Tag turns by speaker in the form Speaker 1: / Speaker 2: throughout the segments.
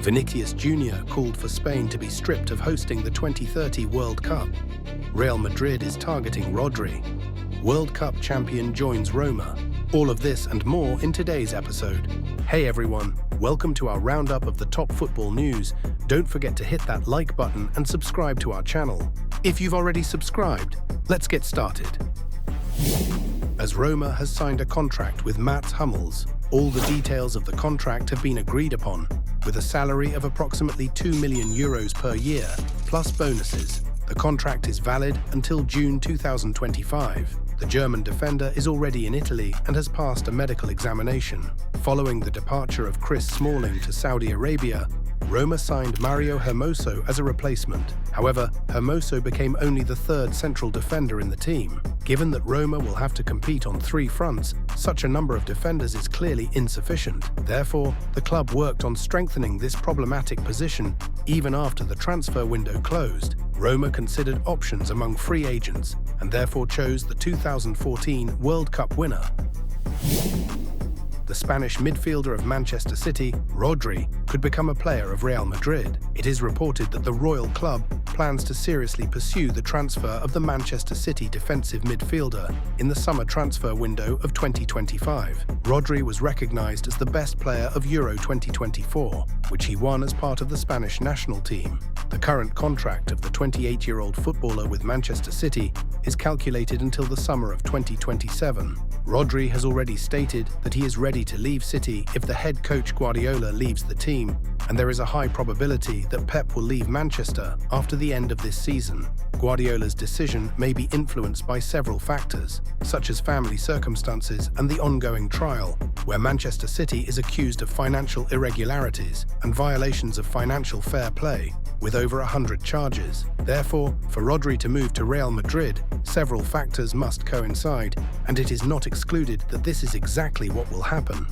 Speaker 1: Vinicius Jr. called for Spain to be stripped of hosting the 2030 World Cup. Real Madrid is targeting Rodri. World Cup champion joins Roma. All of this and more in today's episode. Hey everyone, welcome to our roundup of the top football news. Don't forget to hit that like button and subscribe to our channel. If you've already subscribed, let's get started. As Roma has signed a contract with Hummels, all the details of the contract have been agreed upon, with a salary of approximately €2 million per year, plus bonuses. The contract is valid until June 2025. The German defender is already in Italy and has passed a medical examination. Following the departure of Chris Smalling to Saudi Arabia, Roma signed Mauricio Hermoso as a replacement. However, Hermoso became only the third central defender in the team. Given that Roma will have to compete on three fronts, such a number of defenders is clearly insufficient. Therefore, the club worked on strengthening this problematic position even after the transfer window closed. Roma considered options among free agents and therefore chose the 2014 World Cup winner. The Spanish midfielder of Manchester City, Rodri, could become a player of Real Madrid. It is reported that the Royal Club plans to seriously pursue the transfer of the Manchester City defensive midfielder in the summer transfer window of 2025. Rodri was recognized as the best player of Euro 2024, which he won as part of the Spanish national team. The current contract of the 28-year-old footballer with Manchester City is calculated until the summer of 2027. Rodri has already stated that he is ready to leave City if the head coach Guardiola leaves the team, and there is a high probability that Pep will leave Manchester after the end of this season. Guardiola's decision may be influenced by several factors, such as family circumstances and the ongoing trial, where Manchester City is accused of financial irregularities and violations of financial fair play, with over 100 charges. Therefore, for Rodri to move to Real Madrid, several factors must coincide, and it is not excluded that this is exactly what will happen.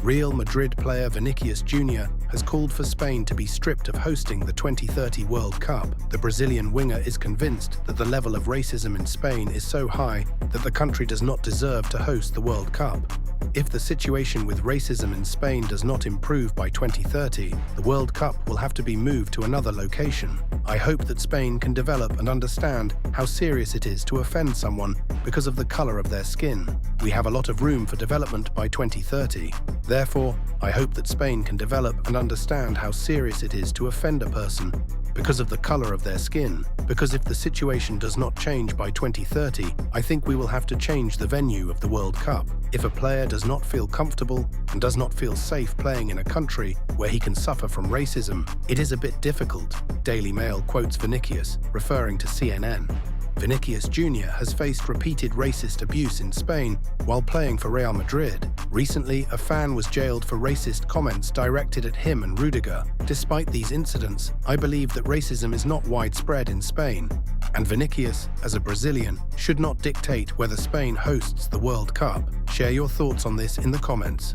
Speaker 1: Real Madrid player Vinicius Jr. has called for Spain to be stripped of hosting the 2030 World Cup. The Brazilian winger is convinced that the level of racism in Spain is so high that the country does not deserve to host the World Cup. If the situation with racism in Spain does not improve by 2030, the World Cup will have to be moved to another location. I hope that Spain can develop and understand how serious it is to offend someone because of the color of their skin. We have a lot of room for development by 2030. Therefore, I hope that Spain can develop and understand how serious it is to offend a person because of the color of their skin. Because if the situation does not change by 2030, I think we will have to change the venue of the World Cup. If a player does not feel comfortable and does not feel safe playing in a country where he can suffer from racism, it is a bit difficult. Daily Mail quotes Vinicius, referring to CNN. Vinicius Jr. has faced repeated racist abuse in Spain while playing for Real Madrid. Recently, a fan was jailed for racist comments directed at him and Rudiger. Despite these incidents, I believe that racism is not widespread in Spain, and Vinicius, as a Brazilian, should not dictate whether Spain hosts the World Cup. Share your thoughts on this in the comments.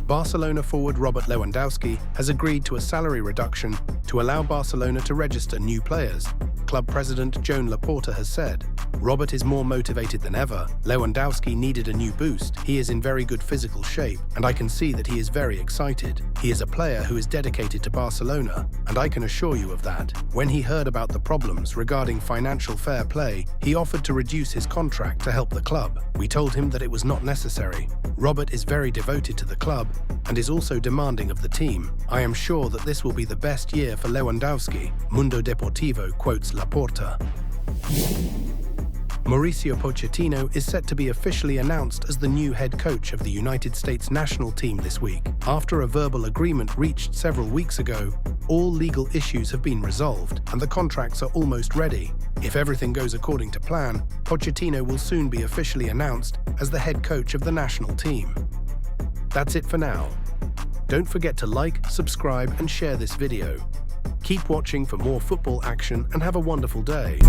Speaker 1: Barcelona forward Robert Lewandowski has agreed to a salary reduction to allow Barcelona to register new players. Club president Joan Laporta has said, "Robert is more motivated than ever. Lewandowski needed a new boost. He is in very good physical shape, and I can see that he is very excited. He is a player who is dedicated to Barcelona, and I can assure you of that." When he heard about the problems regarding financial fair play, he offered to reduce his contract to help the club. We told him that it was not necessary. Robert is very devoted to the club and is also demanding of the team. I am sure that this will be the best year for Lewandowski, Mundo Deportivo quotes Laporta. Mauricio Pochettino is set to be officially announced as the new head coach of the United States national team this week. After a verbal agreement reached several weeks ago, all legal issues have been resolved and the contracts are almost ready. If everything goes according to plan, Pochettino will soon be officially announced as the head coach of the national team. That's it for now. Don't forget to like, subscribe, and share this video. Keep watching for more football action and have a wonderful day.